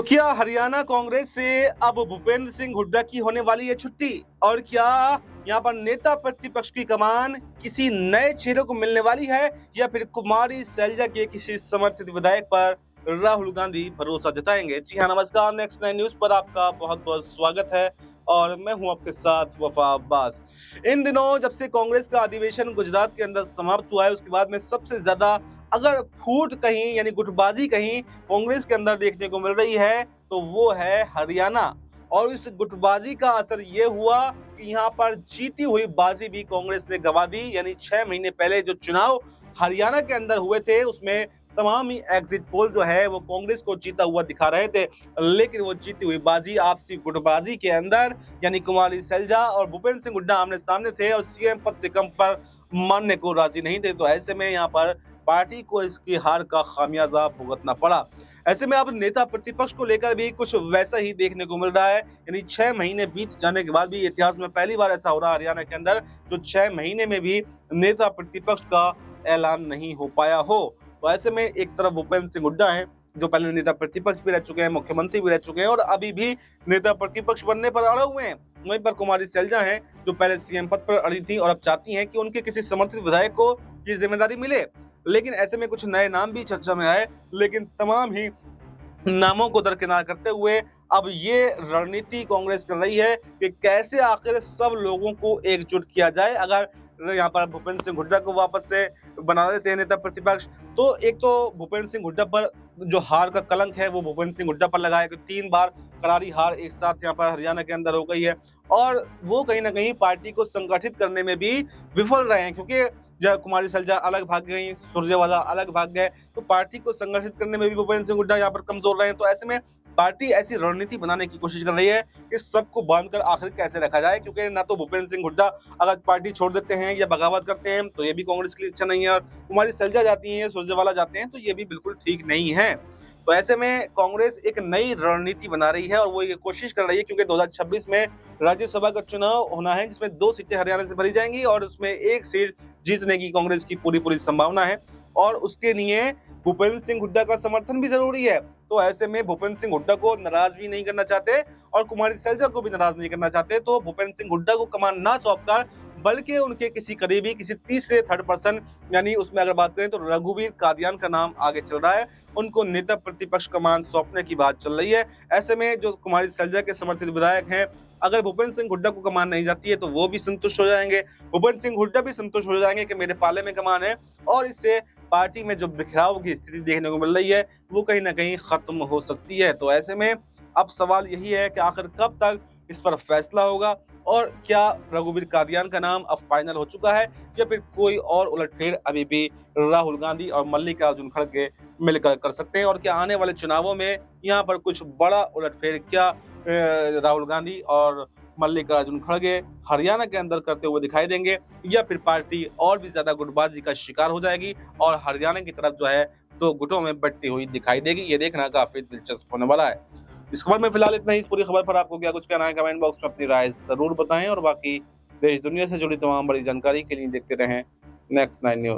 तो क्या हरियाणा कांग्रेस से अब भूपेंद्र सिंह हुड्डा की होने वाली है छुट्टी? और क्या यहाँ पर नेता प्रतिपक्ष की कमान किसी नए चेहरे को मिलने वाली है, या फिर कुमारी सैलजा के किसी समर्थित विधायक पर राहुल गांधी भरोसा जताएंगे? जी हाँ, नमस्कार। नेक्स्ट 9 न्यूज पर आपका बहुत बहुत स्वागत है और मैं हूं आपके साथ वफा अब्बास। इन दिनों जब से कांग्रेस का अधिवेशन गुजरात के अंदर समाप्त हुआ है, उसके बाद में सबसे ज्यादा अगर फूट कहीं यानी गुटबाजी कहीं कांग्रेस के अंदर देखने को मिल रही है तो वो है हरियाणा। और इस गुटबाजी का असर ये हुआ कि यहाँ पर जीती हुई बाजी भी कांग्रेस ने गंवा दी। यानी 6 महीने पहले जो चुनाव हरियाणा के अंदर हुए थे उसमें तमाम ही एग्जिट पोल जो है वो कांग्रेस को जीता हुआ दिखा रहे थे, लेकिन वो जीती हुई बाजी आपसी गुटबाजी के अंदर यानी कुमारी सैलजा और भूपेंद्र सिंह हुड्डा आमने सामने थे और सीएम पद से कम पर मानने को राजी नहीं थे। तो ऐसे में यहाँ पर पार्टी को इसकी हार का खामियाजा भुगतना पड़ा। ऐसे में अब नेता प्रतिपक्ष को लेकर भी कुछ वैसा ही देखने को मिल रहा है। यानी 6 महीने बीत जाने के बाद भी इतिहास में पहली बार ऐसा हो रहा है हरियाणा के अंदर जो 6 महीने में भी नेता प्रतिपक्ष का ऐलान नहीं हो पाया हो। तो ऐसे में एक तरफ भूपेंद्र सिंह हुड्डा है जो पहले नेता प्रतिपक्ष भी रह चुके हैं, मुख्यमंत्री भी रह चुके हैं और अभी भी नेता प्रतिपक्ष बनने पर अड़े हुए हैं। वहीं पर कुमारी सैलजा हैं जो पहले सीएम पद पर अड़ी थी और अब चाहती हैं कि उनके किसी समर्थित विधायक को ये जिम्मेदारी मिले। लेकिन ऐसे में कुछ नए नाम भी चर्चा में आए, लेकिन तमाम ही नामों को दरकिनार करते हुए अब ये रणनीति कांग्रेस कर रही है कि कैसे आखिर सब लोगों को एकजुट किया जाए। अगर यहाँ पर भूपेंद्र सिंह हुड्डा को वापस से बना देते हैं नेता प्रतिपक्ष, तो एक तो भूपेंद्र सिंह हुड्डा पर जो हार का कलंक है वो भूपेंद्र सिंह हुड्डा पर लगा है कि 3 बार करारी हार एक साथ यहाँ पर हरियाणा के अंदर हो गई है और वो कहीं ना कहीं पार्टी को संगठित करने में भी विफल रहे हैं, क्योंकि जब कुमारी सैलजा अलग भाग गई, सुरजेवाला अलग भाग गए, तो पार्टी को संगठित करने में भी भूपेंद्र सिंह हुड्डा यहाँ पर कमजोर रहे हैं। तो ऐसे में पार्टी ऐसी रणनीति बनाने की कोशिश कर रही है कि सबको बांधकर आखिर कैसे रखा जाए, क्योंकि ना तो भूपेंद्र सिंह हुड्डा अगर पार्टी छोड़ देते हैं या बगावत करते हैं तो ये भी कांग्रेस की इच्छा नहीं है, और कुमारी सैलजा जाती है, सुरजेवाला जाते हैं तो ये भी बिल्कुल ठीक नहीं है। तो ऐसे में कांग्रेस एक नई रणनीति बना रही है और वो ये कोशिश कर रही है, क्योंकि 2026 में राज्यसभा का चुनाव होना है जिसमें 2 सीटें हरियाणा से भरी जाएंगी और उसमें 1 सीट जीतने की कांग्रेस की पूरी संभावना है और उसके लिए भूपेंद्र सिंह हुड्डा का समर्थन भी जरूरी है। तो ऐसे में भूपेंद्र सिंह हुड्डा को नाराज भी नहीं करना चाहते और कुमारी सैलजा को भी नाराज नहीं करना चाहते, तो भूपेंद्र सिंह हुड्डा को कमान ना सौंपकर बल्कि उनके किसी करीबी, किसी तीसरे थर्ड पर्सन, यानी उसमें अगर बात करें तो रघुवीर कादियान का नाम आगे चल रहा है, उनको नेता प्रतिपक्ष कमान सौंपने की बात चल रही है। ऐसे में जो कुमारी सैलजा के समर्थित विधायक हैं, अगर भूपेंद्र सिंह हुड्डा को कमान नहीं जाती है तो वो भी संतुष्ट हो जाएंगे, भूपेंद्र सिंह हुड्डा भी संतुष्ट हो जाएंगे कि मेरे पाले में कमान है, और इससे पार्टी में जो बिखराव की स्थिति देखने को मिल रही है वो कहीं ना कहीं खत्म हो सकती है। तो ऐसे में अब सवाल यही है कि आखिर कब तक इस पर फैसला होगा और क्या रघुवीर कादियान का नाम अब फाइनल हो चुका है या फिर कोई और उलटफेर अभी भी राहुल गांधी और मल्लिकार्जुन खड़गे मिलकर कर सकते हैं, और क्या आने वाले चुनावों में यहाँ पर कुछ बड़ा उलटफेर क्या राहुल गांधी और मल्लिकार्जुन खड़गे हरियाणा के अंदर करते हुए दिखाई देंगे, या फिर पार्टी और भी ज्यादा गुटबाजी का शिकार हो जाएगी और हरियाणा की तरफ जो है 2 गुटों में बंटती हुई दिखाई देगी। ये देखना काफी दिलचस्प होने वाला है। इस खबर में फिलहाल इतना ही। इस पूरी खबर पर आपको क्या कुछ कहना है कमेंट बॉक्स में अपनी राय जरूर बताएं और बाकी देश दुनिया से जुड़ी तमाम बड़ी जानकारी के लिए देखते रहें नेक्स्ट 9 न्यूज।